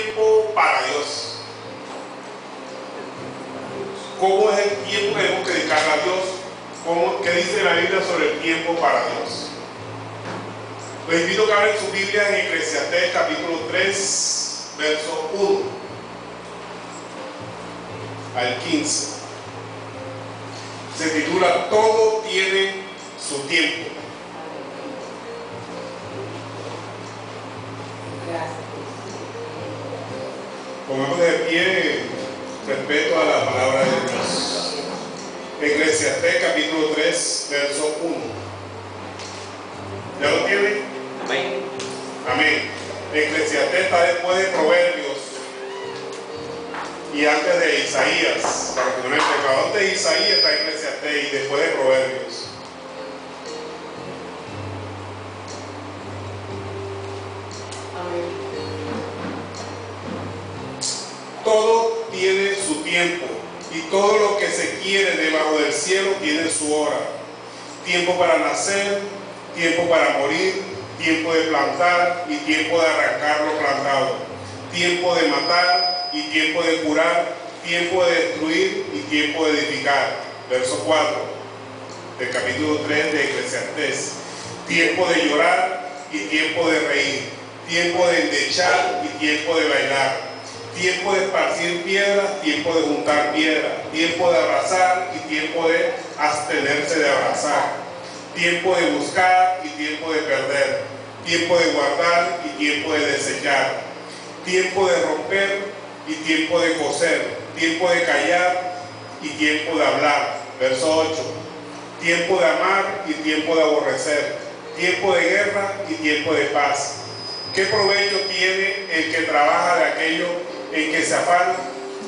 tiempo para Dios. ¿Cómo es el tiempo que debemos dedicarle a Dios? ¿Qué dice la Biblia sobre el tiempo para Dios? Les invito a que abran su Biblia en Eclesiastés capítulo 3, verso 1 al 15. Se titula Todo tiene su tiempo. Pongamos de pie respeto a la palabra de Dios. Eclesiastés capítulo 3, verso 1. ¿Ya lo tienen? Amén. Amén. Eclesiastés está después de Proverbios y antes de Isaías. Para que no me entiendan, antes de Isaías está Eclesiastés y después de Proverbios. Amén. Todo tiene su tiempo y todo lo que se quiere debajo del cielo tiene su hora. Tiempo para nacer, tiempo para morir, tiempo de plantar y tiempo de arrancar lo plantado, tiempo de matar y tiempo de curar, tiempo de destruir y tiempo de edificar. Verso 4 del capítulo 3 de Eclesiastés. Tiempo de llorar y tiempo de reír, tiempo de endechar y tiempo de bailar, tiempo de esparcir piedras, tiempo de juntar piedras, tiempo de abrazar y tiempo de abstenerse de abrazar, tiempo de buscar y tiempo de perder, tiempo de guardar y tiempo de desechar, tiempo de romper y tiempo de coser, tiempo de callar y tiempo de hablar. Verso 8. Tiempo de amar y tiempo de aborrecer, tiempo de guerra y tiempo de paz. ¿Qué provecho tiene el que trabaja de aquello en que se afana?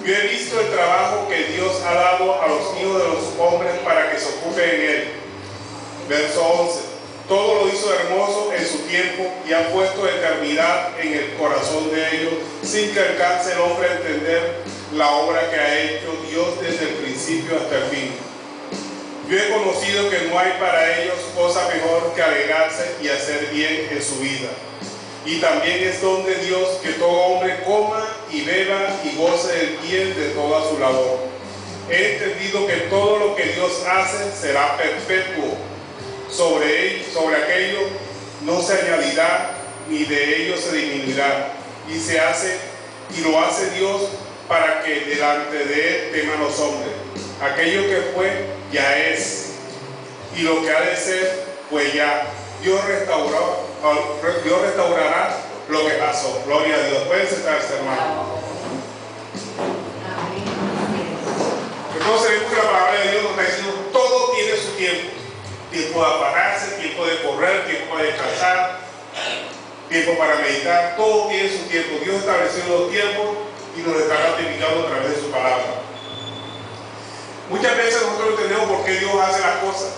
Yo he visto el trabajo que Dios ha dado a los hijos de los hombres para que se ocupen en él. Verso 11. Todo lo hizo hermoso en su tiempo y ha puesto eternidad en el corazón de ellos, sin que alcance el hombre a entender la obra que ha hecho Dios desde el principio hasta el fin. Yo he conocido que no hay para ellos cosa mejor que alegrarse y hacer bien en su vida. Y también es don de Dios que todo hombre coma y beba y goce del bien de toda su labor. He entendido que todo lo que Dios hace será perpetuo. Sobre aquello no se añadirá, ni de ello se disminuirá. Y lo hace Dios para que delante de él teman los hombres. Aquello que fue, ya es. Y lo que ha de ser, pues ya. Dios restaurará lo que pasó. Gloria a Dios. Pueden sentarse, hermano. Entonces vemos que la palabra de Dios nos está diciendo todo tiene su tiempo. Tiempo de pararse, tiempo de correr, tiempo para descansar, tiempo para meditar. Todo tiene su tiempo. Dios estableció los tiempos y nos está ratificando a través de su palabra. Muchas veces nosotros no entendemos por qué Dios hace las cosas,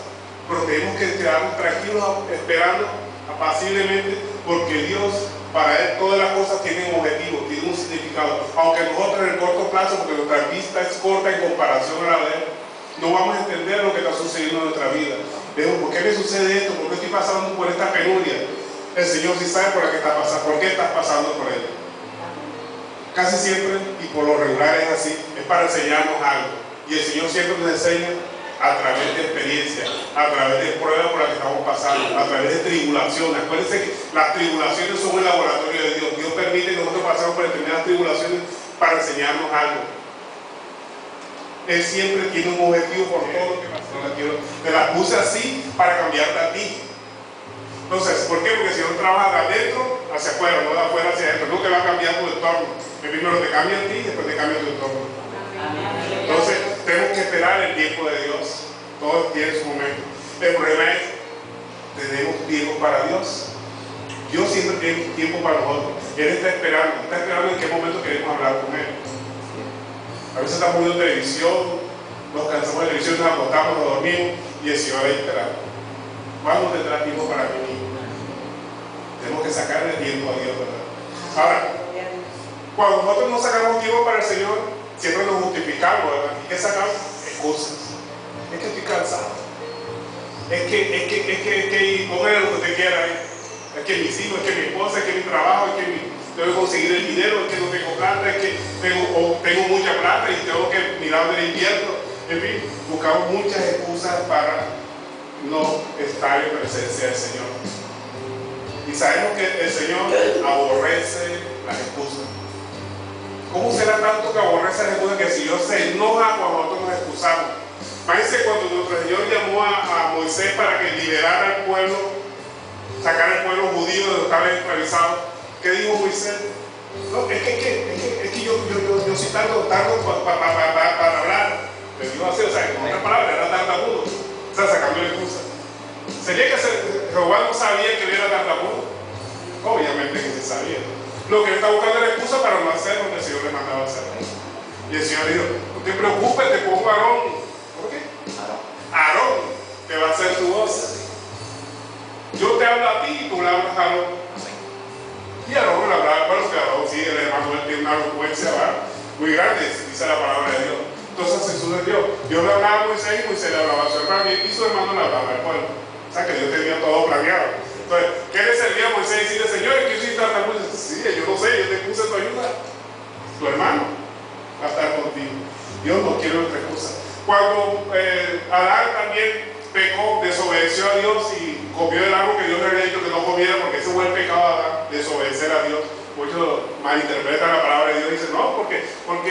pero tenemos que quedarnos tranquilos esperando apaciblemente, porque Dios, para él todas las cosas tienen un objetivo, tienen un significado. Aunque nosotros en el corto plazo, porque nuestra vista es corta en comparación a la de él, no vamos a entender lo que está sucediendo en nuestra vida. Vemos, ¿por qué me sucede esto? ¿Por qué estoy pasando por esta penuria? El Señor sí sabe por qué está pasando, por qué estás pasando por él. Casi siempre, y por lo regular es así, es para enseñarnos algo. Y el Señor siempre nos enseña a través de experiencias, a través de pruebas por las que estamos pasando, a través de tribulaciones. Acuérdense que las tribulaciones son el laboratorio de Dios. Dios permite que nosotros pasemos por determinadas tribulaciones para enseñarnos algo. Él siempre tiene un objetivo por todo lo que pasa. Te la puse así para cambiarte a ti. Entonces, ¿por qué? Porque si no trabajas de adentro hacia afuera, no de afuera hacia adentro, no te va a cambiar tu entorno. Primero te cambia a ti y después te cambia tu entorno. Entonces, tenemos que esperar el tiempo de Dios. Todo tiene su momento. El problema es, tenemos tiempo para Dios. Dios siempre tiene tiempo para nosotros. Él está esperando en qué momento queremos hablar con Él. A veces estamos viendo televisión, nos cansamos de televisión, nos acostamos, nos dormimos y el Señor ahí esperando. ¿Cuándo tendrá tiempo para mí? Tenemos que sacarle tiempo a Dios, ¿verdad? Ahora, cuando nosotros no sacamos tiempo para el Señor, siempre nos justificamos, ¿verdad? ¿Y qué sacamos? Excusas. Es que estoy cansado. Es que póngale lo que usted quiera ahí. Es que mis hijos, es que mi esposa, es que mi trabajo, es que tengo que conseguir el dinero, es que no tengo plata, es que tengo mucha plata y tengo que mirar del invierno. En fin, buscamos muchas excusas para no estar en presencia del Señor. Y sabemos que el Señor aborrece las excusas. ¿Cómo será tanto que aborrece las excusas que el Señor se enoja cuando nosotros nos excusamos? Imagínense cuando nuestro Señor llamó a Moisés para que liberara al pueblo, sacara al pueblo judío de donde estaba esclavizado. ¿Qué dijo Moisés? No, es que yo soy tardo para hablar. Le dijo así, o sea, con otras palabras, era tartamudo. O sea, sacando la excusa. ¿Sería que Jehová no sabía que él era tartamudo? Obviamente que sí sabía. Lo que él está buscando era excusa para no hacer lo que el Señor le mandaba hacer. Y el Señor dijo, no te preocupes, te pongo a Aarón. ¿Por qué? Aarón te va a hacer tu voz. Yo te hablo a ti y tú le hablas a Aarón. Y Aarón le hablaba, bueno, que Aarón sí, el hermano él tiene una elocuencia muy grande, dice la palabra de Dios. Entonces Jesús le dio, Dios le hablaba a Moisés y Moisés le hablaba a su hermano y su hermano le hablaba al pueblo. O sea que Dios tenía todo planeado. Entonces, ¿qué le servía a Moisés decirle, Señor, es que yo soy tartamudo? Sí, yo no sé, yo te puse tu ayuda. Tu hermano va a estar contigo. Dios no quiere otra cosa. Cuando Adán también pecó, desobedeció a Dios y comió el árbol que Dios le había dicho que no comiera, porque ese fue el pecado de Adán, desobedecer a Dios. Muchos malinterpretan la palabra de Dios y dicen, no, porque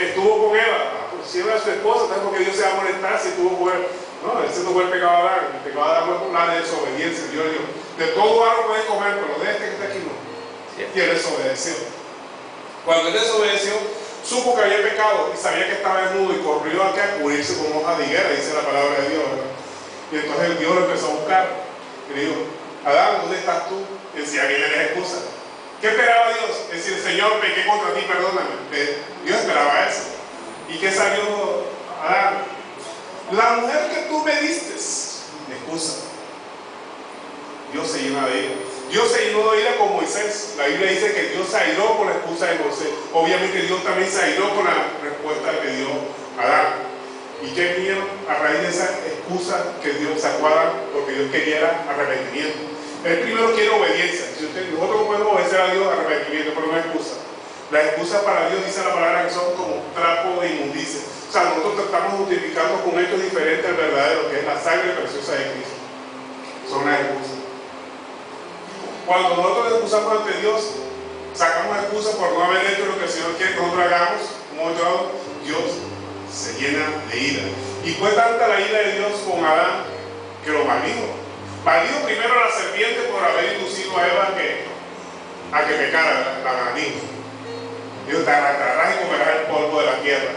estuvo con Eva. Pues si era su esposa, ¿sabes? Porque Dios se va a molestar si estuvo con Eva. No, ese no fue el pecado de Adán. El pecado de Adán fue por la desobediencia. Dios dijo, de todo árbol pueden comer, pero de este que está aquí no. Y él desobedeció. Cuando él desobedeció, supo que había pecado y sabía que estaba desnudo y corrió aquí a cubrirse con hoja de higuera, dice la palabra de Dios, ¿verdad? Y entonces Dios lo empezó a buscar y le dijo, Adán, ¿dónde estás tú? Y decía, que le excusa. ¿Qué esperaba Dios? Es decir, Señor, pequé contra ti, perdóname. Dios esperaba eso. ¿Y qué salió Adán? La mujer que tú me diste, excusa. Dios se llena de ira. Dios se llenó de ira con Moisés. La Biblia dice que Dios se airó por la excusa de Moisés. Obviamente Dios también se airó con la respuesta que dio Adán. ¿Y qué vinieron a raíz de esa excusa que Dios sacó a Adán? Porque Dios quería arrepentimiento. Él primero quiere obediencia. Nosotros no podemos obedecer a Dios arrepentimiento, pero no excusa. Las excusas para Dios, dice la palabra, que son como trapo de inmundicia. O sea, nosotros estamos justificando con hechos diferentes al verdadero, que es la sangre preciosa de Cristo. Son las excusas. Cuando nosotros nos excusamos ante Dios, sacamos excusas por no haber hecho lo que el Señor quiere que nosotros hagamos, como Dios se llena de ira. Y fue tanta la ira de Dios con Adán que lo maldijo. Maldijo primero a la serpiente por haber inducido a Eva a que pecara, la maldijo. Dios te arrastrarás y comerás el polvo de la tierra.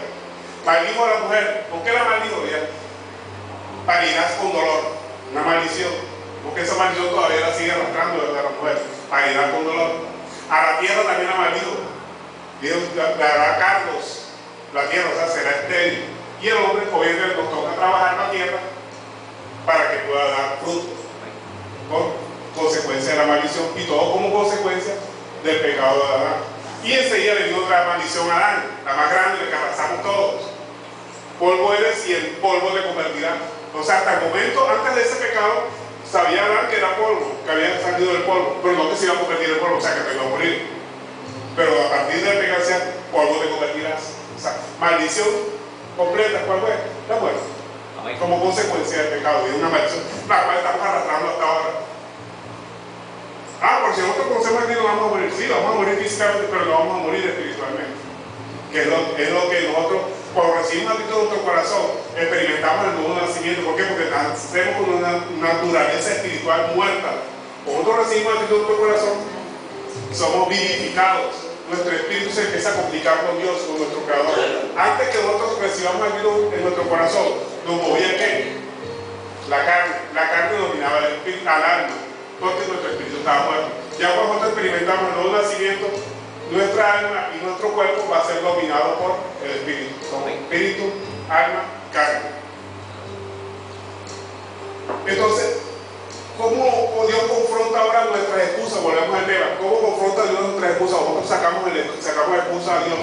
Maldijo a la mujer. ¿Por qué la maldijo? Ya parirás con dolor. Una maldición. Porque esa maldición todavía la sigue arrastrando desde la mujer. Parirás con dolor. A la tierra también la maldijo. Dios le dará cargos. La tierra, o sea, será estéril. Y el hombre, obviamente, nos toca trabajar la tierra para que pueda dar fruto. Con consecuencia de la maldición. Y todo como consecuencia del pecado de Adán. Y enseguida le dio otra maldición a Adán, la más grande, la que abrazamos todos. Polvo eres y en polvo te convertirás. O sea, hasta el momento, antes de ese pecado, sabía Adán que era polvo, que había salido del polvo, pero no que se iba a convertir en polvo, o sea, que te iba a morir. Pero a partir del pecado, polvo te convertirás. O sea, maldición completa, ¿cuál fue? La muerte. Como consecuencia del pecado, y una maldición, la cual estamos arrastrando hasta ahora. Por si nosotros conocemos a Cristo, vamos a morir. Sí, vamos a morir físicamente, pero no vamos a morir espiritualmente. Que es lo que nosotros, cuando recibimos a Cristo en nuestro corazón, experimentamos el nuevo nacimiento. ¿Por qué? Porque nacemos con una naturaleza espiritual muerta. Cuando nosotros recibimos a Cristo en nuestro corazón, somos vivificados. Nuestro espíritu se empieza a complicar con Dios, con nuestro Creador. Antes que nosotros recibamos a Cristo en nuestro corazón, nos movía ¿qué? La carne. La carne dominaba el espíritu, al alma. Porque nuestro espíritu estaba muerto. Ya cuando nosotros experimentamos el nuevo nacimiento, nuestra alma y nuestro cuerpo va a ser dominado por el espíritu. Son espíritu, alma, carne. Entonces, ¿cómo Dios confronta ahora nuestras excusas? Volvemos al tema. ¿Cómo confronta Dios nuestras excusas? Nosotros sacamos excusa a Dios.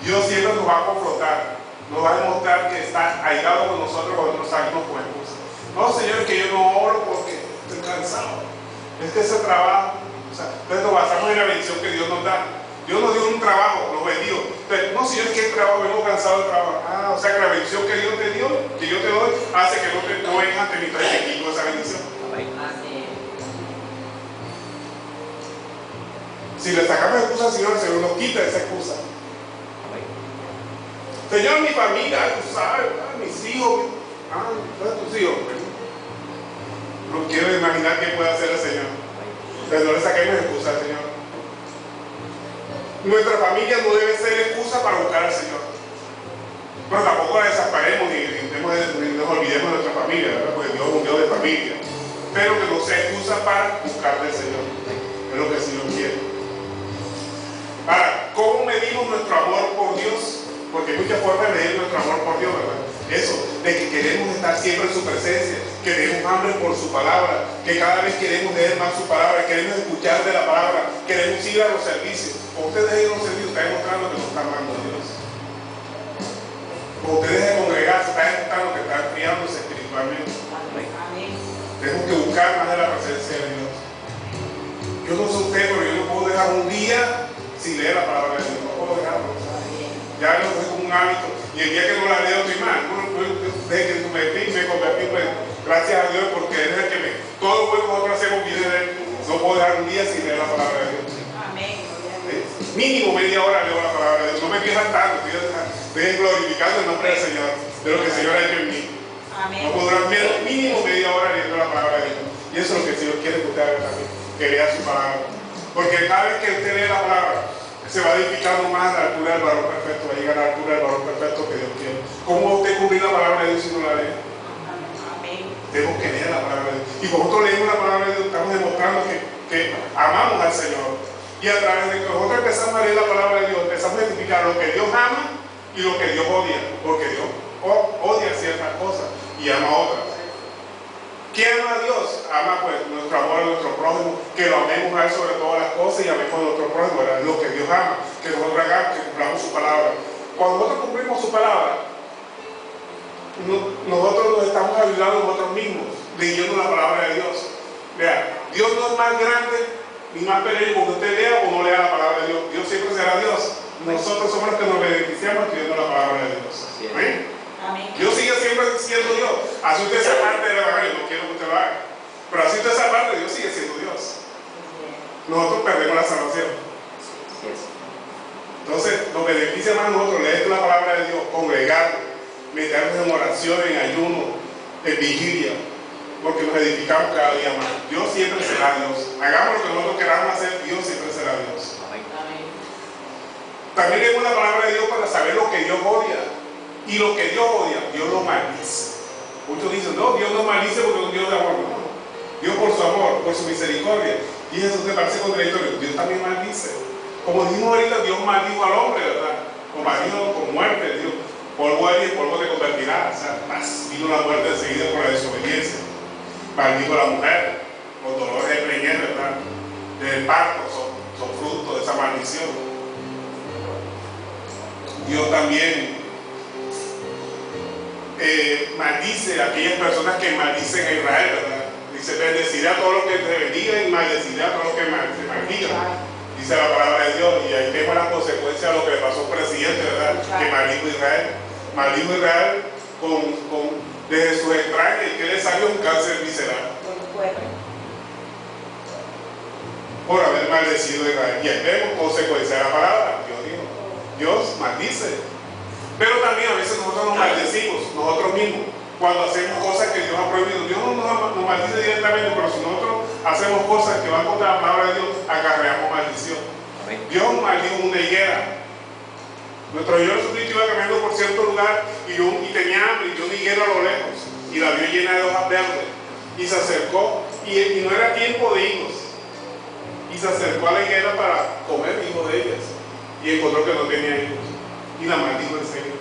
Dios siempre nos va a confrontar. Nos va a demostrar que está airado con nosotros cuando nosotros salimos con excusas. No, Señor, es que yo no oro porque estoy cansado. Es que ese trabajo, o sea, entonces nos basamos en la bendición que Dios nos da. Dios nos dio un trabajo, nos bendijo. Entonces, no, Señor, es que el trabajo, vengo cansado del trabajo. O sea que la bendición que Dios te dio, que yo te doy, hace que no vengas ante mí, entonces te quito esa bendición. Si le sacamos excusa al Señor, el Señor nos quita esa excusa. Señor, mi familia, tú sabes, mis hijos, tus hijos. No quiero imaginar qué puede hacer el Señor. Entonces no le saquemos excusa al Señor. Nuestra familia no debe ser excusa para buscar al Señor. Pero tampoco la desamparemos ni nos olvidemos de nuestra familia, ¿verdad? Porque Dios es un Dios de familia. Pero que no sea excusa para buscar del Señor. Es lo que el Señor quiere. Ahora, ¿cómo medimos nuestro amor por Dios? Porque hay muchas formas de medir nuestro amor por Dios, ¿verdad? Eso, de que queremos estar siempre en su presencia, que tenemos hambre por su palabra, que cada vez queremos leer más su palabra, queremos escuchar de la palabra, queremos ir a los servicios. Cuando ustedes dejen los servicios, está demostrando que no están amando a Dios. Cuando ustedes dejen congregarse, está demostrando que están criándose espiritualmente. Tenemos que buscar más de la presencia de Dios. Yo no sé usted, pero yo no puedo dejar un día sin leer la palabra de Dios. No puedo dejarlo. Ya lo es como un hábito. Y el día que no la leo, estoy mal. Desde que me convertí, pues, gracias a Dios, porque Él es el que me. Todo lo bueno que nosotros hacemos viene de Él. No puedo dejar un día sin leer la palabra de Dios. Amén. Mínimo media hora leo la palabra de Dios. No me quedan tanto. Estoy glorificando el nombre del Señor, de lo que el Señor ha hecho en mí. Amén. No puedo durar mínimo media hora leyendo la palabra de Dios. Y eso es lo que el Señor quiere que usted haga también, que lea su palabra. Porque cada vez que usted lee la palabra, se va edificando más a la altura del varón perfecto, va a llegar a la altura del varón perfecto que Dios quiere. ¿Cómo va usted a cumplir la palabra de Dios si no la lee? Amén. Tenemos que leer la palabra de Dios. Y cuando nosotros leemos la palabra de Dios, estamos demostrando que amamos al Señor. Y a través de que nosotros empezamos a leer la palabra de Dios, empezamos a identificar lo que Dios ama y lo que Dios odia. Porque Dios odia ciertas cosas y ama otras. ¿Quién ama a Dios? Ama pues nuestro amor a nuestro prójimo, que lo amemos a Él sobre todas las cosas y amemos a nuestro prójimo, ¿verdad? Lo que Dios ama, que nosotros hagamos, que cumplamos su palabra. Cuando nosotros cumplimos su palabra, nosotros nos estamos ayudando a nosotros mismos, leyendo la palabra de Dios. Vea, Dios no es más grande ni más pequeño porque usted lea o no lea la palabra de Dios. Dios siempre será Dios. Nosotros somos los que nos beneficiamos escribiendo la palabra de Dios. ¿Amén? Amén. Dios sigue siempre siendo Dios. Así usted esa parte del evangelio, no quiero que usted lo haga. Pero así usted esa parte, Dios sigue siendo Dios. Nosotros perdemos la salvación. Entonces, nos beneficia más a nosotros leer la palabra de Dios, congregarnos, meternos en oración, en ayuno, en vigilia, porque nos edificamos cada día más. Dios siempre será Dios. Hagamos lo que nosotros queramos hacer, Dios siempre será Dios. Amén. También leemos la palabra de Dios para saber lo que Dios odia. Y lo que Dios odia, Dios lo maldice. Muchos dicen, no, Dios no maldice porque es un Dios de amor. No. Dios por su amor, por su misericordia. Y eso te parece contradictorio. Dios también maldice. Como dijimos ahorita, Dios maldijo al hombre, ¿verdad? O maldijo con muerte. Dios, polvo eres y polvo te convertirá. O sea, vino la muerte enseguida por la desobediencia. Maldijo a la mujer. Los dolores de preñez, ¿verdad? Del parto son fruto de esa maldición. Dios también maldice a aquellas personas que maldicen a Israel, ¿verdad? Dice, bendeciré a todos los que te bendigan y maldeciré a todos los que te maldigan. Dice la palabra de Dios, y ahí tenemos las consecuencias de lo que le pasó al presidente, ¿verdad? Que maldijo a Israel. Maldijo a Israel desde sus entrañas y que le salió un cáncer visceral. Por haber maldecido a Israel. Y ahí vemos consecuencias de la palabra. Dios dijo, Dios maldice. Pero también a veces nosotros nos maldecimos, nosotros mismos, cuando hacemos cosas que Dios ha prohibido. Dios no nos maldice directamente, pero si nosotros hacemos cosas que van contra la palabra de Dios, acarreamos maldición. Amén. Dios maldijo una higuera. Nuestro Señor Jesucristo iba caminando por cierto lugar y tenía hambre y vio una higuera a lo lejos y la vio llena de hojas verdes y se acercó y no era tiempo de higos y se acercó a la higuera para comer higos de ellas y encontró que no tenía higos. Y la maldijo en serio.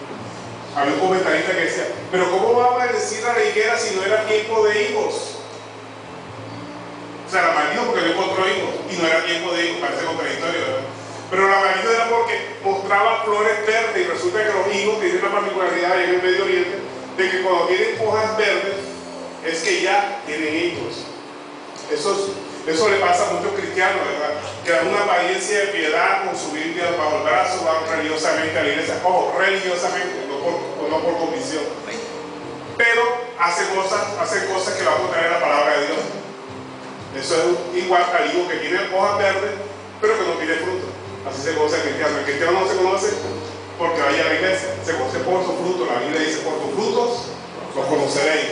Había un comentarista que decía, pero ¿cómo va a maldecir a la higuera si no era tiempo de higos? O sea, la maldijo porque no encontró higos y no era tiempo de higos, parece contradictorio, ¿verdad? Pero la maldijo era porque mostraba flores verdes y resulta que los higos tienen una particularidad en el Medio Oriente de que cuando tienen hojas verdes es que ya tienen higos. Eso le pasa a muchos cristianos, ¿verdad? Que dan una apariencia de piedad con su Biblia bajo el brazo, van religiosamente a la iglesia. Ojo, religiosamente, no por convicción. Pero hacen cosas que van a contraer la palabra de Dios. Eso es igual al higo que tiene hojas verdes, pero que no tiene fruto. Así se conoce el cristiano. El cristiano no se conoce porque vaya a la iglesia, se conoce por su fruto. La Biblia dice: por tus frutos los conoceréis.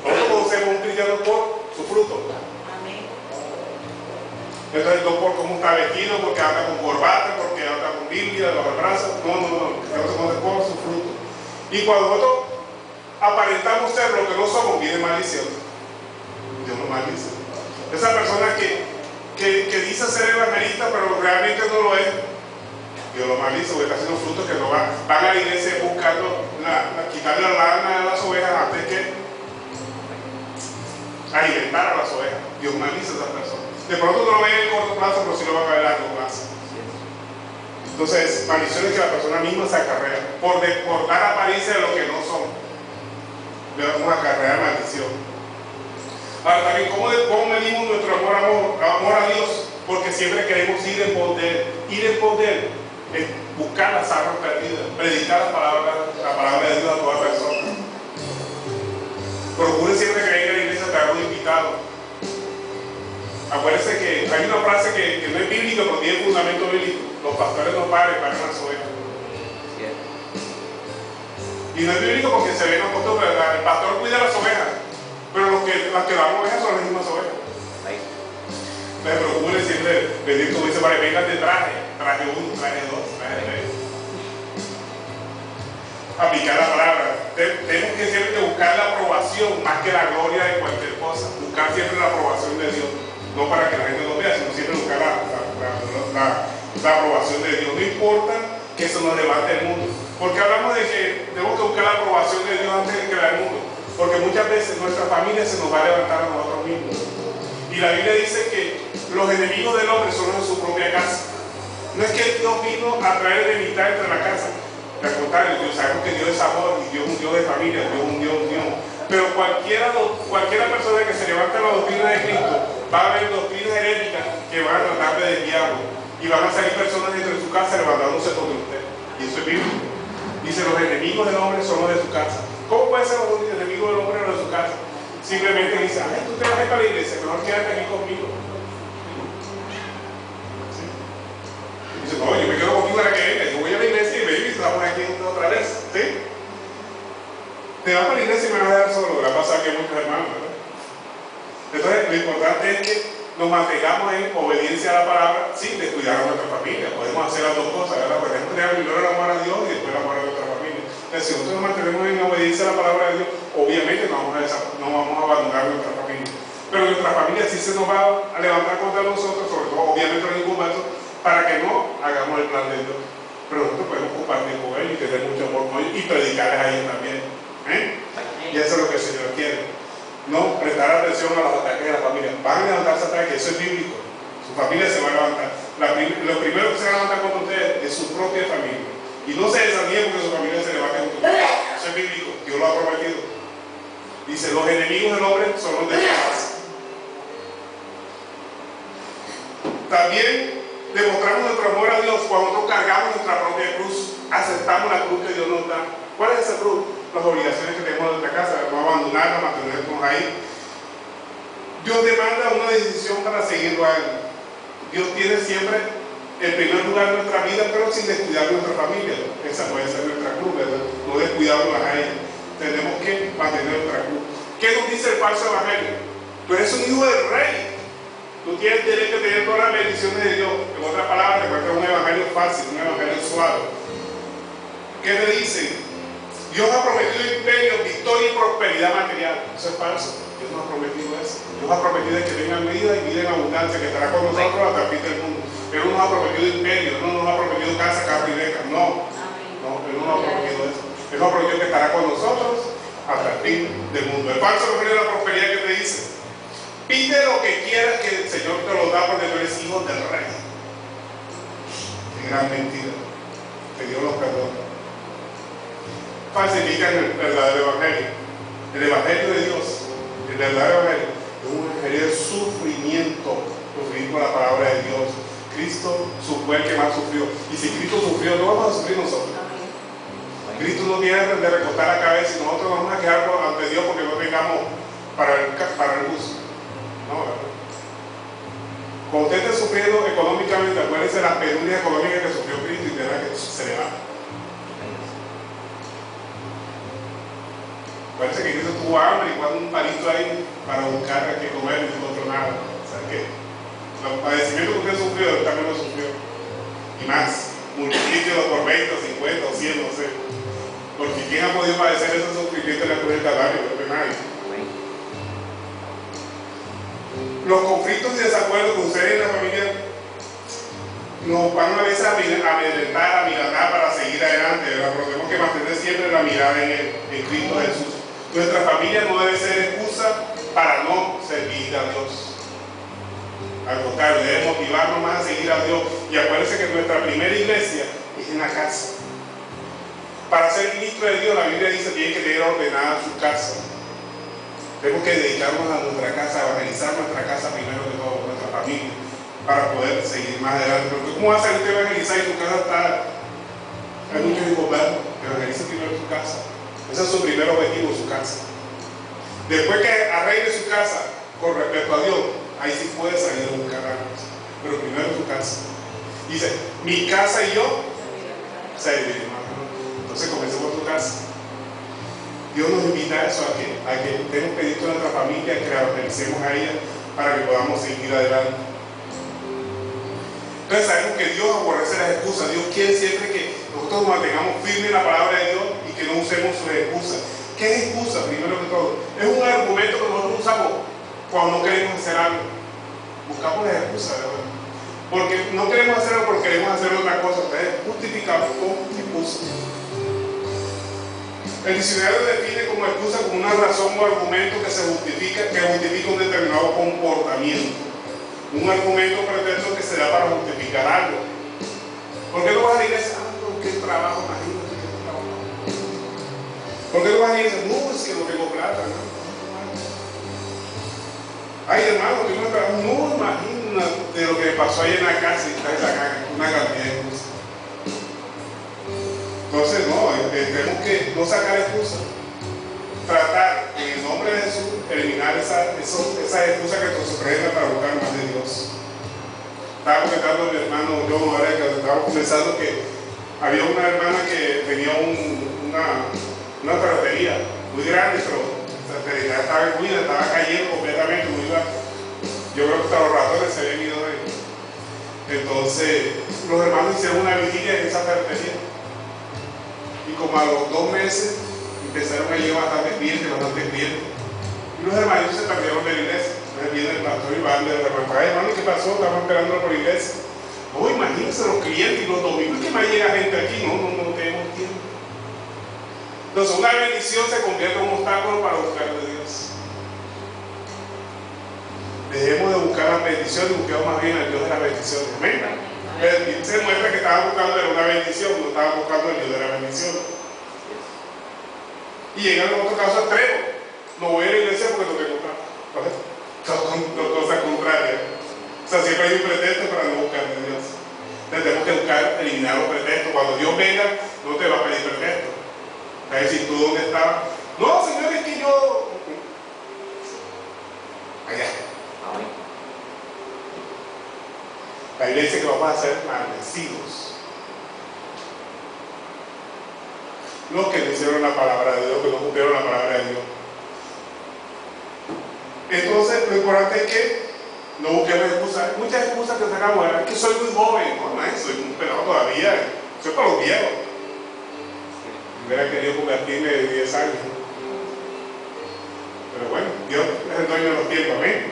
Nosotros conocemos a un cristiano por su fruto. Entonces, no por cómo está vestido, porque anda con corbata, porque anda con Biblia debajo del brazo. No. El cristiano se conoce por su fruto. Y cuando nosotros aparentamos ser lo que no somos, viene maldición. Dios nos maldice. Esa persona que dice ser evangelista, pero realmente no lo es, Dios lo maldice, porque está haciendo frutos que no van a la iglesia buscando quitarle la lana a las ovejas antes que alimentar a las ovejas. Dios maldice a esas personas. De pronto no lo ven en el corto plazo, pero sí lo van a ver a largo plazo. Entonces, maldiciones que la persona misma se acarrea por dar apariencia de lo que no son. Le vamos a acarrear maldición. Ahora también, ¿cómo medimos nuestro amor a Dios? Porque siempre queremos ir en pos de Él. Ir en pos de Él es buscar las almas perdidas, predicar la palabra de Dios a toda persona. Procure siempre que venga a la iglesia traer un invitado. Acuérdense que hay una frase que no es bíblica, pero tiene fundamento bíblico: los pastores no pagan las ovejas. Y no es bíblico porque se ve en los costos, el pastor cuida las ovejas, pero las que dan ovejas son las mismas ovejas. Entonces procure siempre venir, como dice, para que vengan de traje 1, traje 2, traje 3. Aplicar la palabra. Tenemos que siempre buscar la aprobación más que la gloria de cualquier cosa. Buscar siempre la aprobación de Dios. No para que la gente nos vea, sino siempre buscar la aprobación de Dios. No importa que eso nos levante el mundo. Porque hablamos de que tenemos que buscar la aprobación de Dios antes de crear el mundo. Porque muchas veces nuestra familia se nos va a levantar a nosotros mismos. Y la Biblia dice que los enemigos del hombre son los de su propia casa. No es que Dios vino a traer enemistad entre la casa. Al contrario, Dios, sabemos que Dios es amor y Dios es un Dios de familia, Dios es un Dios unión. Pero cualquiera persona que se levante a la doctrina de Cristo, va a haber doctrinas heréticas que van a tratar de desviarlo. Y van a salir personas dentro de su casa levantándose contra usted. Y eso es bíblico. Dice: los enemigos del hombre son los de su casa. ¿Cómo puede ser los enemigos del hombre los de su casa? Simplemente dice: ay, tú te vas a ir para la iglesia, mejor quédate aquí conmigo. ¿Sí? Dice: no, yo me quedo contigo para que venga. Yo voy a la iglesia y baby, estamos aquí otra vez. ¿Sí? Te vas para la iglesia y me vas a dejar solo. Le ha pasado aquí a muchos hermanos, ¿verdad? Entonces, lo importante es que nos mantengamos en obediencia a la palabra sin descuidar a nuestra familia. Podemos hacer las dos cosas, ¿verdad? Podemos tener primero el amor a Dios y después el amor a nuestra familia. Entonces, si nosotros nos mantenemos en obediencia a la palabra de Dios, obviamente no vamos a abandonar nuestra familia. Pero nuestra familia sí se nos va a levantar contra nosotros, sobre todo, obviamente, en ningún momento, para que no hagamos el plan de Dios. Pero nosotros podemos compartir con ellos y tener mucho amor con ellos y predicarles a ellos también. Y eso es lo que el Señor quiere. No prestar atención a los ataques de la familia. Van a levantarse ataques, eso es bíblico. Su familia se va a levantar. Lo primero que se va a levantar contra ustedes es su propia familia. Y no se desanime porque su familia se levante contra ustedes. Eso es bíblico. Dios lo ha prometido. Dice: los enemigos del hombre son los de su casa. También demostramos nuestro amor a Dios cuando nosotros cargamos nuestra propia cruz. Aceptamos la cruz que Dios nos da. ¿Cuál es esa cruz? Las obligaciones que tenemos en nuestra casa, no abandonarla, mantenernos ahí. Dios demanda una decisión para seguirlo a Él. Dios tiene siempre el primer lugar en nuestra vida, pero sin descuidar nuestra familia. Esa puede ser nuestra cruz, ¿verdad? No descuidarnos a ella. Tenemos que mantener nuestra cruz. ¿Qué nos dice el falso evangelio? Tú eres un hijo del rey. Tú tienes que tener todas las bendiciones de Dios. En otras palabras, te muestra un evangelio fácil, un evangelio suave. ¿Qué te dicen? Dios ha prometido imperio, victoria y prosperidad material. Eso es falso. Dios no ha prometido eso. Dios ha prometido que vengan vida y vida en abundancia, que estará con nosotros hasta el fin del mundo. Él no nos ha prometido imperio, Él no nos ha prometido casa, carro y beca. No, Él no nos ha prometido eso. Él nos ha prometido que estará con nosotros hasta el fin del mundo. El falso evangelio de la prosperidad que te dice: pide lo que quieras que el Señor te lo da porque tú eres hijo del rey. Qué gran mentira. Que Dios los perdone. Falsifican el verdadero evangelio. El evangelio de Dios, el verdadero evangelio, es un evangelio de sufrimiento. sufrir por la palabra de Dios. Cristo fue el que más sufrió. Y si Cristo sufrió, no vamos a sufrir nosotros. Cristo no tiene de recostar la cabeza y nosotros vamos a quedar ante Dios porque no tengamos para el bus. No, ¿verdad? Cuando usted esté sufriendo económicamente, acuérdense de las penurias económicas que sufrió Cristo y verá que se le va. Acuérdense que Cristo tuvo hambre y cuando un palito ahí para buscar a qué comer y no encontró nada. O sea que los padecimientos que usted sufrió, él también lo sufrió. Y más, multiplíquelo por 20, 50 o 100, no sé. Porque ¿quién ha podido padecer ese sufrimiento en la cruz del Calvario? Creo que nadie. Los conflictos y desacuerdos que ustedes en la familia nos van a veces a amedrentar, a mirar para seguir adelante, ¿verdad? Pero tenemos que mantener siempre la mirada en Cristo Jesús. Nuestra familia no debe ser excusa para no servir a Dios. Al contrario, debe motivarnos más a seguir a Dios. Y acuérdense que nuestra primera iglesia es en la casa. Para ser ministro de Dios, la Biblia dice que tiene que tener ordenada su casa. Tenemos que dedicarnos a nuestra casa, a evangelizar nuestra casa primero que todo, nuestra familia, para poder seguir más adelante. Porque ¿cómo va a salir usted a evangelizar y tu casa está? Hay muchos hijos verdes. Evangeliza primero tu casa. Ese es su primer objetivo, su casa. Después que arregle su casa con respecto a Dios, ahí sí puede salir a buscar algo. Pero primero tu casa. Dice, mi casa y yo serviremos. Entonces comencemos por tu casa. Dios nos invita a eso, a que demos pedido a nuestra familia, que la evangelicemos a ella para que podamos seguir adelante. Entonces sabemos que Dios aborrece las excusas. Dios quiere siempre que nosotros nos mantengamos firmes en la palabra de Dios y que no usemos sus excusas. ¿Qué es excusa? Primero que todo, es un argumento que nosotros usamos cuando no queremos hacer algo. Buscamos las excusas, ¿verdad? Porque no queremos hacerlo porque queremos hacer otra cosa. Entonces justificamos con excusas. El diccionario define como excusa como una razón o argumento que justifica un determinado comportamiento. Un argumento o pretexto que se da para justificar algo. ¿Por qué no vas a la iglesia? ¿Qué trabajo? Imagínate qué trabajo. ¿Por qué no vas a la iglesia? No, es que no tengo plata, ¿no? Ay, hermano, que no trabajo. No, imagínate lo que me pasó ahí en la casa y está esa una cantidad de cosas. Entonces, no, tenemos que no sacar excusas. Tratar, en el nombre de Jesús, eliminar esas excusas que nos ofrecen para buscar más de Dios. Estaba comentando a mi hermano John ahora que estábamos pensando que había una hermana que tenía una ferretería muy grande, pero la ferretería estaba en ruina, estaba cayendo completamente. Yo creo que hasta los ratones se habían ido de ahí. Entonces, los hermanos hicieron una vigilia en esa ferretería. Y como a los 2 meses empezaron a llevar bastantes clientes. Y los hermanos se perdieron de la iglesia. Entonces viene el pastor y van de repente, hermano, ¿qué pasó? Estamos esperando por la iglesia. No, imagínense los clientes y los domingos que más llega gente aquí. No tenemos tiempo. Entonces una bendición se convierte en un obstáculo para buscar de Dios. Dejemos de buscar las bendiciones y busquemos más bien al Dios de las bendiciones. Amén. Se muestra que estaban buscando una bendición, no estaban buscando el Dios de la bendición. Y llegan a otro caso extremo. No voy a la iglesia porque no tengo plata. Dos cosas contrarias. O sea, siempre hay un pretexto para no buscar de Dios. Entonces tenemos que buscar, eliminar los pretextos. Cuando Dios venga, no te va a pedir pretexto. Va a decir, ¿tú dónde estabas? No, Señor, es que yo... Allá. La iglesia que vamos a ser maldecidos. Los que no hicieron la palabra de Dios, que no cumplieron la palabra de Dios. Entonces, lo importante es que no busquemos excusas. Muchas excusas que sacamos, es que soy muy joven. No es, soy un pelado todavía. Soy para los viejos. Hubiera querido convertirme de 10 años. Pero bueno, Dios es el dueño de los tiempos. Amén.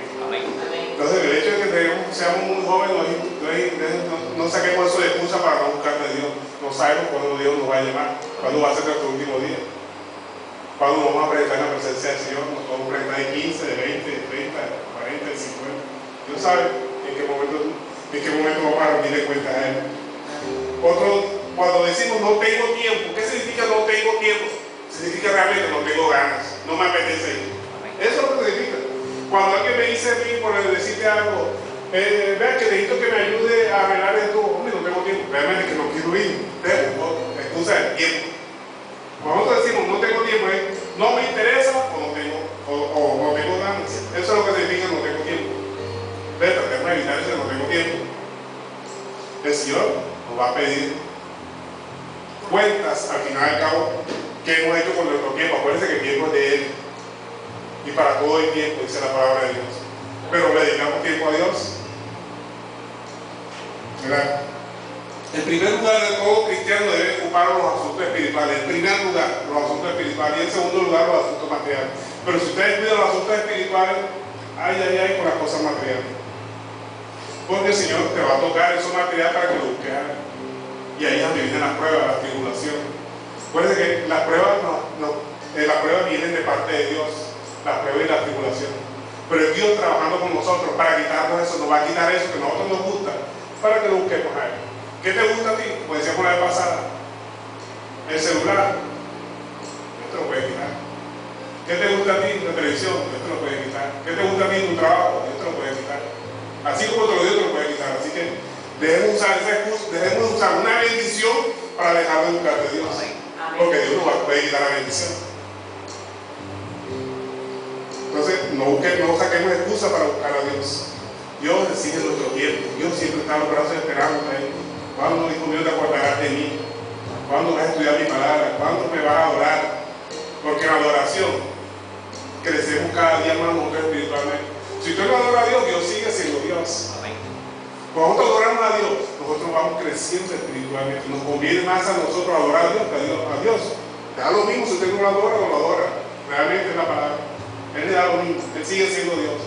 Entonces, el hecho de que seamos muy jóvenes, no saquemos eso de excusa para no buscar de Dios. No sabemos cuándo Dios nos va a llamar, cuándo va a ser nuestro último día, cuándo nos vamos a presentar en la presencia del Señor. Nos podemos presentar de 15, de 20, de 30, de 40, de 50. Dios sabe en qué momento vamos a rendirle cuentas a Él. Cuando decimos no tengo tiempo, ¿qué significa no tengo tiempo? Significa realmente no tengo ganas, no me apetece ir. Eso es lo que significa. Cuando alguien me dice a mí por decirte algo, vean que necesito que me ayude a arreglar esto. Hombre, no tengo tiempo. Realmente que no quiero ir. Excusa del tiempo. Cuando nosotros decimos no tengo tiempo, no me interesa o no tengo ganas. Eso es lo que significa no tengo tiempo. Tratemos de evitar eso, no tengo tiempo. El Señor nos va a pedir cuentas al final del cabo que hemos hecho con nuestro tiempo. Acuérdense que el tiempo es de Él y para todo el tiempo, dice la palabra de Dios. Pero le dedicamos tiempo a Dios. ¿Verdad? En primer lugar de todo cristiano debe ocupar los asuntos espirituales. En primer lugar, los asuntos espirituales, y en segundo lugar, los asuntos materiales. Pero si ustedes cuidan los asuntos espirituales, ay, con las cosas materiales. Porque el Señor te va a tocar esos materiales para que lo busques. Y ahí es donde vienen las pruebas, las tribulaciones. Acuérdense que las pruebas vienen de parte de Dios, las pruebas y las tribulaciones. Pero es Dios trabajando con nosotros para quitarnos eso, nos va a quitar eso que a nosotros nos gusta, para que lo busquemos a Él. ¿Qué te gusta a ti? Como decíamos la vez pasada, el celular, Dios te lo puede quitar. ¿Qué te gusta a ti? La televisión, Dios te lo puede quitar. ¿Qué te gusta a ti? Tu trabajo, Dios te lo puede quitar. Así como te lo dio, te lo puede quitar. Así que debemos usar esa excusa, debemos usar una bendición para dejar de buscar de Dios. Porque Dios nos va a poder quitar la bendición. Entonces, no saquemos excusa para buscar a Dios. Dios exige nuestro tiempo. Dios siempre está en los brazos esperando a Él. ¿Cuándo, hijo mío, te acordarás de mí? ¿Cuándo vas a estudiar mi palabra? ¿Cuándo me vas a adorar? Porque en la adoración crecemos cada día más nosotros espiritualmente. Si usted no adora a Dios, Dios sigue siendo Dios. Cuando nosotros adoramos a Dios, nosotros vamos creciendo espiritualmente. Nos conviene más a nosotros adorar a Dios que a Dios. Le da lo mismo si usted no lo adora o lo adora. Realmente es la palabra. Él le da lo mismo. Él sigue siendo Dios.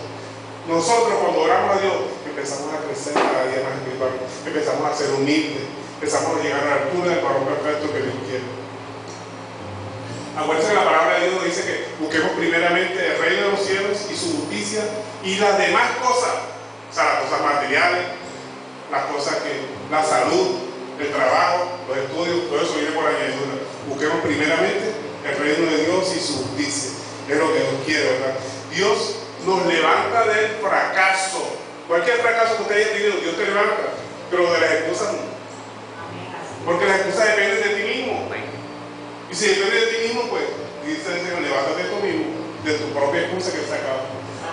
Nosotros cuando oramos a Dios empezamos a crecer cada día más espiritualmente, empezamos a ser humildes, empezamos a llegar a la altura del varón perfecto que Dios quiere. Acuérdense que la palabra de Dios dice que busquemos primeramente el reino de los cielos y su justicia y las demás cosas, o sea, las cosas materiales, las cosas que, la salud, el trabajo, los estudios, todo eso viene por añadidura. Busquemos primeramente el reino de Dios y su justicia, es lo que Dios quiere, ¿verdad? Dios nos levanta del fracaso. Cualquier fracaso que usted haya tenido, Dios te levanta, pero de las excusas no. Porque las excusas dependen de ti mismo. Y si depende de ti mismo, pues dice el Señor, levántate de tú mismo, de tu propia excusa que sacaba.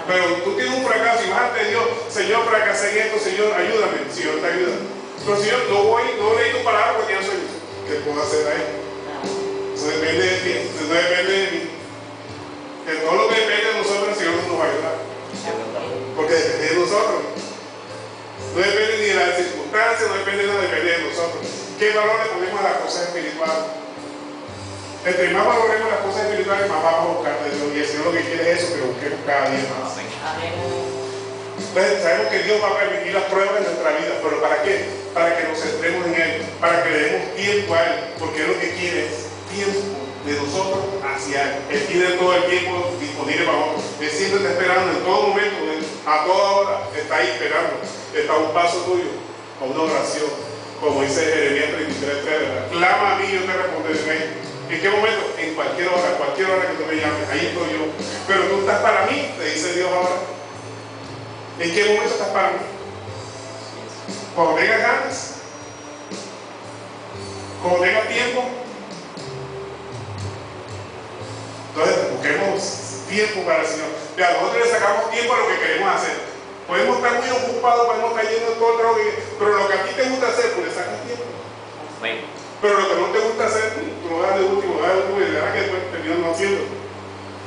Pero tú tienes un fracaso y vas ante Dios, Señor, fracasé en esto, Señor, ayúdame. El Señor te ayuda. Pero Señor, no leí tu palabra porque ya soy. ¿Qué puedo hacer ahí? Eso depende de ti, eso no depende de mí. Que todo lo que depende de nosotros, el Señor nos va a ayudar. Porque depende de nosotros. No depende ni de las circunstancias, no depende de nada, depende de nosotros. ¿Qué valor le ponemos a las cosas espirituales? Entre más valoremos las cosas espirituales, más vamos a buscar de Dios. Y el Señor lo que quiere es eso, que busquemos cada día más. Entonces sabemos que Dios va a permitir las pruebas en nuestra vida. ¿Pero para qué? Para que nos centremos en Él, para que le demos tiempo a Él, porque Él lo que quiere es tiempo de nosotros hacia Él. Él tiene todo el tiempo disponible para nosotros. Él siempre está esperando en todo momento, a toda hora, está ahí esperando. Está a un paso tuyo, a una oración. Como dice Jeremías 33:3, clama a mí y yo te responderé. ¿En qué momento? En cualquier hora que tú me llames, ahí estoy yo. Pero tú estás para mí, te dice Dios ahora. ¿En qué momento estás para mí? Cuando tengas ganas, cuando tengas tiempo. Entonces busquemos tiempo para el Señor. Mira, nosotros le sacamos tiempo a lo que queremos hacer. Podemos estar muy ocupados, podemos estar yendo todo el trabajo, pero lo que a ti te gusta hacer, pues le sacas tiempo. Pero lo que no te gusta hacer, tú lo das de último y de verdad que después terminas no haciendo.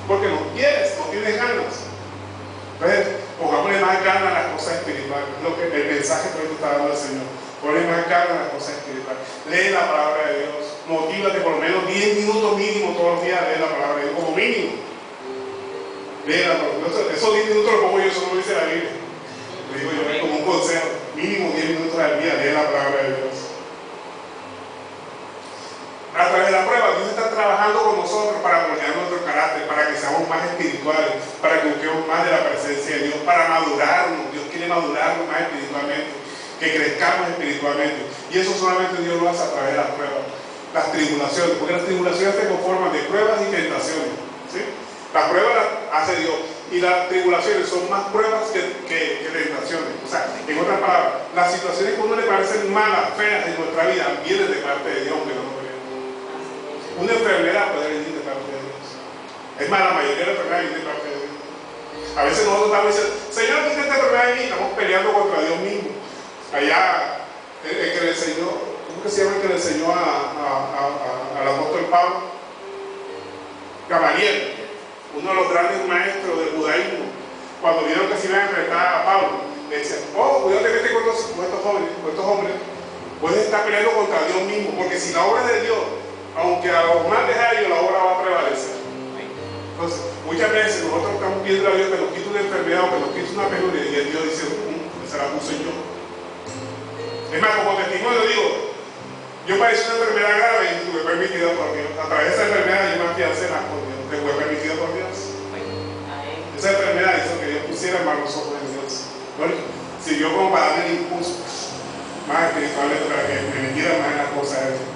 Porque no quieres, no tienes ganas. Entonces, pongámosle más ganas a las cosas espirituales. Es lo que el mensaje que hoy te está dando el Señor. Ponle más ganas a las cosas espirituales. Lee la palabra de Dios. Motívate por lo menos 10 minutos mínimo todos los días a leer la palabra de Dios, como mínimo. Lee la palabra de Dios. Esos 10 minutos los pongo yo, eso no lo dice la Biblia. Lo digo yo como un consejo. Mínimo 10 minutos al día, lee la palabra de Dios. A través de la prueba, Dios está trabajando con nosotros para moldear nuestro carácter, para que seamos más espirituales, para que busquemos más de la presencia de Dios, para madurarnos. Dios quiere madurarnos más espiritualmente, que crezcamos espiritualmente. Y eso solamente Dios lo hace a través de las pruebas, las tribulaciones, porque las tribulaciones se conforman de pruebas y tentaciones. ¿Sí? Las pruebas hace Dios. Y las tribulaciones son más pruebas que tentaciones. O sea, en otras palabras, las situaciones que a uno le parecen malas, feas en nuestra vida, vienen de parte de Dios, aunque no lo crean. Una enfermedad puede venir de parte de Dios. Es más, la mayoría de las enfermedades vienen de parte de Dios. A veces nosotros estamos diciendo, Señor, ¿qué es esta enfermedad en mí? Estamos peleando contra Dios mismo. Allá, el que le enseñó, ¿cómo que se llama el que le enseñó al apóstol Pablo? Gamaliel, uno de los grandes maestros del judaísmo. Cuando vieron que se iban a enfrentar a Pablo, le decían, oh, cuidado te metes con estos jóvenes, con estos hombres. Puedes estar peleando contra Dios mismo, porque si la obra es de Dios, aunque a los más de ellos, la obra va a prevalecer. Entonces, muchas veces nosotros estamos pidiendo a Dios que nos quite una enfermedad o que nos quite una penuria, y el Dios dice, se la puse yo. Es más, como testimonio digo, yo padecí una enfermedad grave y fue permitido por Dios. A través de esa enfermedad yo me afiancé más con Dios, que fue permitido por Dios. Esa enfermedad hizo que Dios pusiera más los ojos en Dios. Bueno, sirvió como para darme el impulso más espiritualmente para que me metiera más en las cosas de Dios.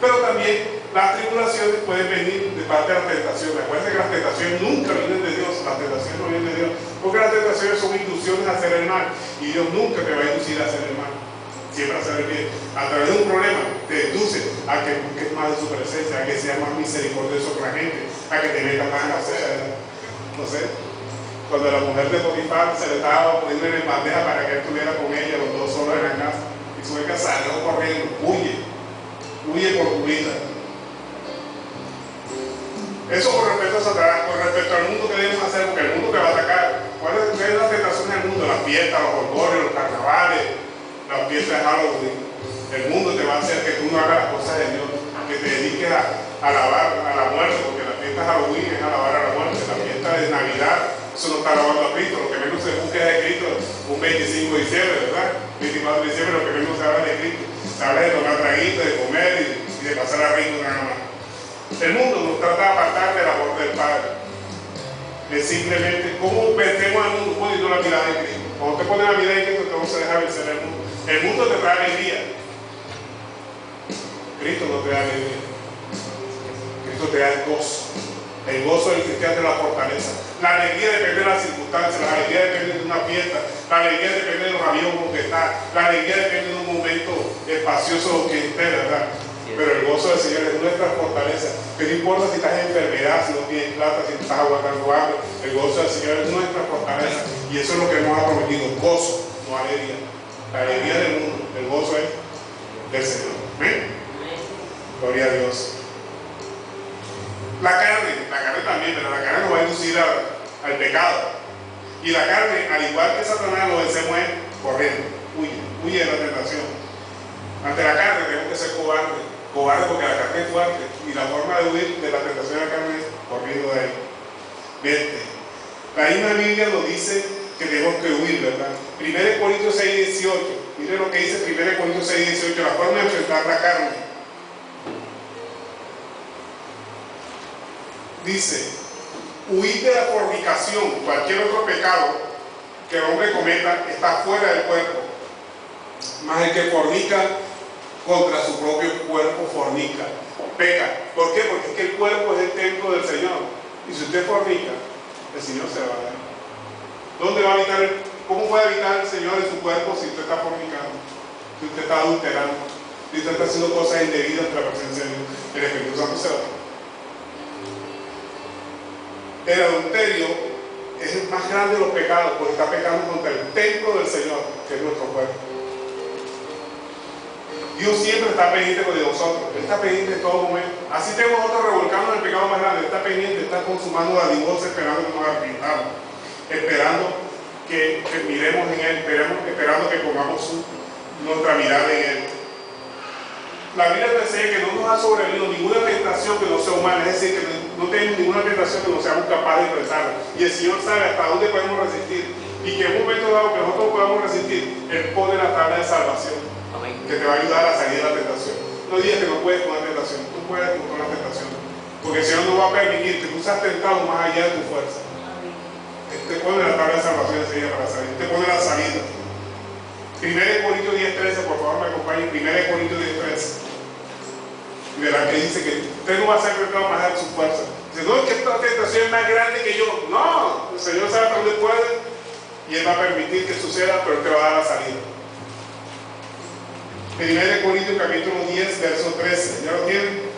Pero también las tribulaciones pueden venir de parte de las tentaciones. Acuérdense que las tentaciones nunca vienen de Dios, las tentaciones no vienen de Dios, porque las tentaciones son inducciones a hacer el mal, y Dios nunca te va a inducir a hacer el mal, siempre a hacer el bien. A través de un problema te induce a que busques más de su presencia, a que seas más misericordioso con la gente, a que te metas más en la acera. No sé, cuando la mujer de Potifar se le estaba poniendo en bandeja para que él estuviera con ella, los dos solos en la casa, y su hija salió corriendo, huye por tu vida. Eso con respecto a Satanás, con respecto al mundo que debemos hacer, porque el mundo te va a atacar. ¿Cuáles son las tentaciones del mundo? Las fiestas, los orgullos, los carnavales, las fiestas de Halloween. El mundo te va a hacer que tú no hagas las cosas de Dios, que te dediques a alabar a la muerte, porque la fiesta de Halloween es alabar a la muerte. La fiesta de Navidad, eso no está alabando a Cristo. Lo que menos se busca es de Cristo un 25 de diciembre, ¿verdad? 24 de diciembre, lo que menos se habla de Cristo. Se habla de tomar traguitos, de comer y de pasar a rico nada más. El mundo nos trata de apartar del amor del Padre. Es simplemente cómo vertemos al mundo poniendo la mirada en Cristo. Cuando te pones la mirada en Cristo, te vamos a dejar vencer el mundo. El mundo te trae alegría. Cristo no te da alegría. Cristo te da el gozo. El gozo del cristiano es la fortaleza. La alegría depende de las circunstancias. La alegría depende de una fiesta. La alegría depende de los amigos con que estás. La alegría depende de un momento espacioso que esté, ¿verdad? Pero el gozo del Señor es nuestra fortaleza. Que no importa si estás en enfermedad, si no tienes plata, si estás aguantando hambre, el gozo del Señor es nuestra fortaleza. Y eso es lo que nos ha prometido: gozo, no alegría. La alegría del mundo, el gozo es del Señor. ¿Amén? Gloria a Dios. La carne también, pero la carne nos va a inducir al pecado. Y la carne, al igual que Satanás, lo vencemos es corriendo. Huye de la tentación. Ante la carne tenemos que ser cobardes. Cobarde porque la carne es fuerte, y la forma de huir de la tentación de la carne es corriendo de ahí. Vete. La misma Biblia nos dice que tenemos que huir, ¿verdad? 1 Corintios 6:18. Mire lo que dice 1 Corintios 6:18, la forma de enfrentar la carne. Dice: huir de la fornicación. Cualquier otro pecado que el hombre cometa está fuera del cuerpo, más el que fornica contra su propio cuerpo fornica, peca. ¿Por qué? Porque es que el cuerpo es el templo del Señor, y si usted fornica, el Señor se va a dar. ¿Dónde va a habitar? ¿Cómo puede habitar el Señor en su cuerpo si usted está fornicando, si usted está adulterando, si usted está haciendo cosas indebidas ante la presencia de Dios? El Espíritu Santo se va. El adulterio es el más grande de los pecados, porque está pecando contra el templo del Señor, que es nuestro cuerpo. Dios siempre está pendiente de nosotros. Él está pendiente en todo momento. Así tenemos nosotros revolcando en el pecado más grande. Él está pendiente, está consumando la divorcia, esperando que nos arrepintamos, esperando que miremos en Él, esperando que pongamos nuestra mirada en Él. La Biblia nos enseña que no nos ha sobrevenido ninguna tentación que no sea humana, es decir, que no tenemos ninguna tentación que no seamos capaces de enfrentarla. Y el Señor sabe hasta dónde podemos resistir, y que en un momento dado que nosotros podamos resistir, Él pone la tabla de salvación que te va a ayudar a salir de la tentación. No digas que no puedes con la tentación, tú puedes con la tentación, porque el Señor no va a permitir que tú seas tentado más allá de tu fuerza. Él te pone la tabla de salvación enseguida para salir, te pone la salida. 1 Corintios 10:13, por favor me acompañen. 1 Corintios 10:13. Y verá que dice que usted no va a ser tentado más de su fuerza. Dice, no, es que esta tentación es más grande que yo. No, el Señor sabe hasta dónde puede y Él va a permitir que suceda, pero Él te va a dar la salida. 1 Corintios capítulo 10, verso 13. ¿Ya lo tienen?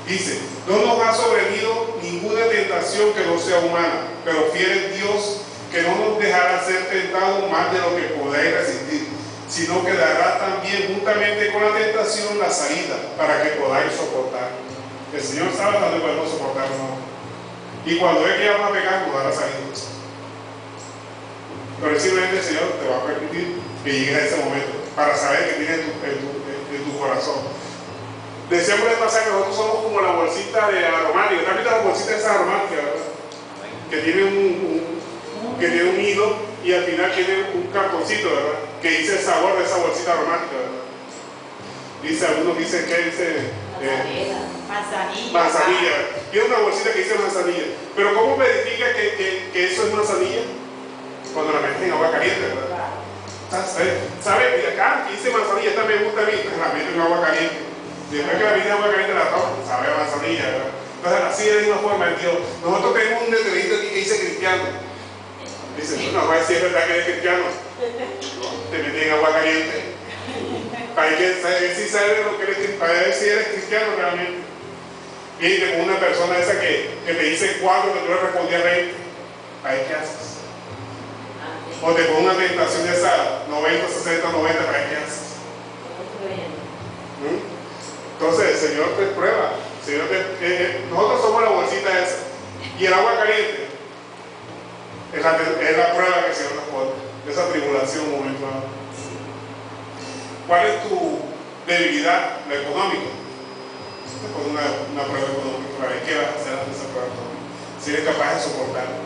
Dice, no nos ha sobrevenido ninguna tentación que no sea humana, pero fiel es Dios, que no nos dejará ser tentados más de lo que podáis resistir, sino que dará también juntamente con la tentación la salida, para que podáis soportar. El Señor sabe dónde podemos soportar, ¿no? Y cuando ve que vamos a pecar, nos da la salida. Pero simplemente el Señor te va a permitir que llegues a ese momento, para saber que tienes en tu corazón. Decíamos el pasaje que nosotros somos como la bolsita de aromática. ¿Te has visto la bolsita de esa aromática, verdad? Que tiene un hilo y al final tiene un cartoncito, ¿verdad? Que dice el sabor de esa bolsita aromática, ¿verdad? Dice, algunos dicen que dice manzanilla. Tiene una bolsita que dice manzanilla. Pero ¿cómo verifica que eso es manzanilla? Cuando la metes en agua caliente, ¿verdad? ¿Sabe? Y acá dice manzanilla, esta me gusta a mí, la meto en agua caliente. Después que la vida agua caliente la toma, sabe a manzanilla, ¿verdad? Entonces, así de la misma forma, Dios. Nosotros tenemos un detallito aquí que dice cristiano. Dice, no, a ver si es verdad que eres cristiano. No, te meten en agua caliente. Para ver si sabes lo que eres, para ver si eres cristiano realmente. Y te pongo una persona esa que te dice 4 que tú le respondías 20. ¿Para qué haces? O te pongo una tentación de esa 90, 60, 90, ¿para qué haces? Entonces el Señor te prueba. Nosotros somos la bolsita esa. Y el agua caliente es la prueba que el Señor nos pone. Esa tribulación momental. ¿Cuál es tu debilidad? La económica. Te pone una prueba económica para ver qué vas a hacer ante esa prueba económica. Si eres capaz de soportarla.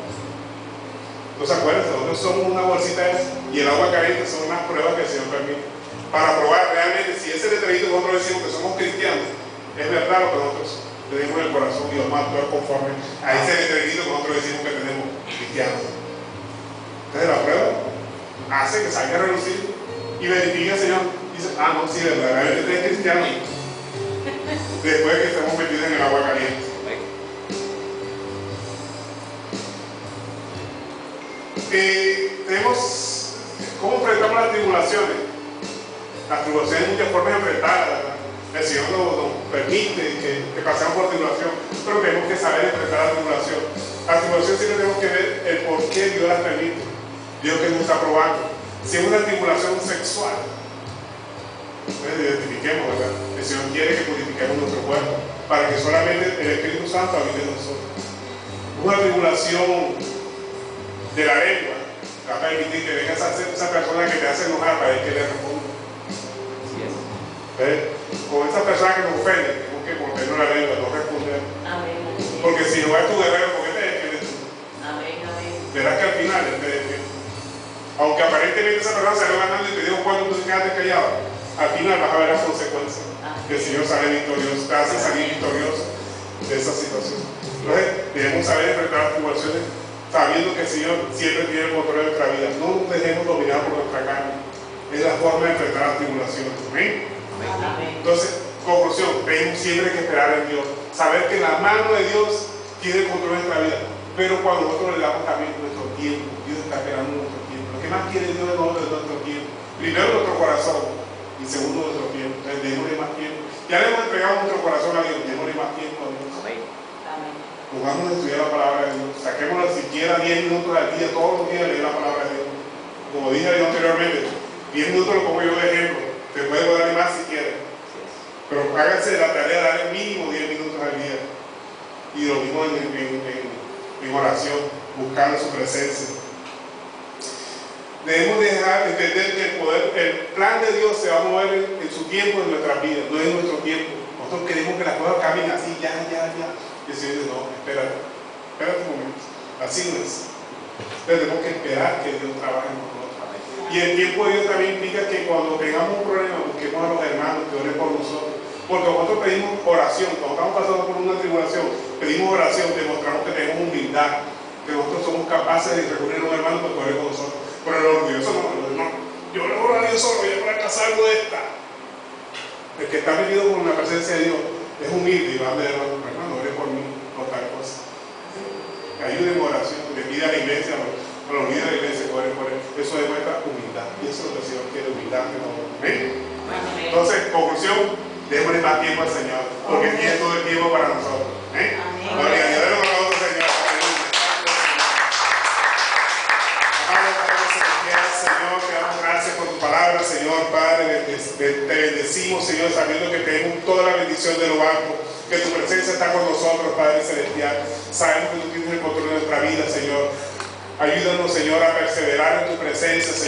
Entonces acuérdense, nosotros somos una bolsita esa. Y el agua caliente son unas pruebas que el Señor permite. Para probar realmente si ese detallito que nosotros decimos que somos cristianos es verdad lo que nosotros tenemos en el corazón y vamos a actuar conforme a ese detallito que nosotros decimos que tenemos cristianos. Entonces la prueba hace que salga a relucir y verifica al Señor. Dice, no, sí, verdaderamente usted es cristiano. Después de que estemos metidos en el agua caliente. Tenemos cómo enfrentamos las tribulaciones. Las tribulaciones hay muchas formas de enfrentarlas, ¿verdad? El Señor nos permite que pasemos por tribulación, pero tenemos que saber enfrentar la tribulación. La tribulación siempre tenemos que ver el por qué Dios las permite. Dios que nos está probando. Si es una tribulación sexual, pues identifiquemos, ¿verdad? El Señor quiere que purifiquemos nuestro cuerpo para que solamente el Espíritu Santo habite en nosotros. Una tribulación de la lengua va a permitir que venga esa persona que te hace enojar para ver que le responda. Con esa persona que nos ofende, tenemos que mordernos la lengua, no responder. Amén. Porque si no es tu guerrero, ¿por qué te defiendes tú? Amén. Verás que al final él te defiende. Aunque aparentemente esa persona salió ganando y te dijo cuando tú te quedaste callado, al final vas a ver las consecuencias. Que el Señor sale victorioso, te hace salir victorioso de esa situación. Entonces, debemos saber enfrentar las tribulaciones sabiendo que el Señor siempre tiene el control de nuestra vida. No nos dejemos dominar por nuestra carne. Es la forma de enfrentar las tribulaciones. Amén. Entonces, conclusión, tenemos siempre que esperar en Dios, saber que la mano de Dios tiene el control de nuestra vida, pero cuando nosotros le damos también nuestro tiempo, Dios está esperando nuestro tiempo. Lo que más quiere Dios de nosotros es nuestro tiempo. Primero nuestro corazón y segundo nuestro tiempo. Entonces, démosle más tiempo. Ya le hemos entregado nuestro corazón a Dios, démosle más tiempo a Dios. Pongamos a estudiar la palabra de Dios, saquémoslo siquiera 10 minutos al día, todos los días leer la palabra de Dios. Como dije yo anteriormente, 10 minutos lo pongo yo de ejemplo. Te puede darle más si quieres, pero háganse la tarea de darle mínimo 10 minutos al día. Y lo mismo en oración, buscando su presencia. Debemos dejar de entender que el plan de Dios se va a mover en su tiempo, en nuestras vidas, no en nuestro tiempo. Nosotros queremos que las cosas cambien así, ya. Y el Señor dice, no, espérate un momento, así no es. Entonces tenemos que esperar que Dios trabaje en nosotros. Y el tiempo de Dios también implica que cuando tengamos un problema, busquemos a los hermanos que oren por nosotros. Porque nosotros pedimos oración, cuando estamos pasando por una tribulación, pedimos oración, demostramos que tenemos humildad, que nosotros somos capaces de recurrir a los hermanos para que oren con nosotros. Pero el orgulloso no, yo le oro a Dios solo, voy a fracasar algo de esta. El que está vivido con la presencia de Dios es humilde y va a ver, hermano, ore por mí, por tal cosa. Que ayude en oración, que pida a la iglesia, a los líderes de la iglesia, que oren por él. Eso demuestra humildad. Y eso es lo que el Señor quiere, humildad. ¿Amén? Entonces, conclusión, démosle más tiempo al Señor, porque tiene todo el tiempo para nosotros. ¿Amén? Gloria a Dios. Démosle a otro Señor. Señor, te damos gracias por tu palabra, Señor, Padre, te bendecimos, Señor, sabiendo que tenemos toda la bendición de lo alto, que tu presencia está con nosotros, Padre Celestial. Sabemos que tú tienes el control de nuestra vida, Señor. Ayúdanos, Señor, a perseverar en tu presencia, Señor.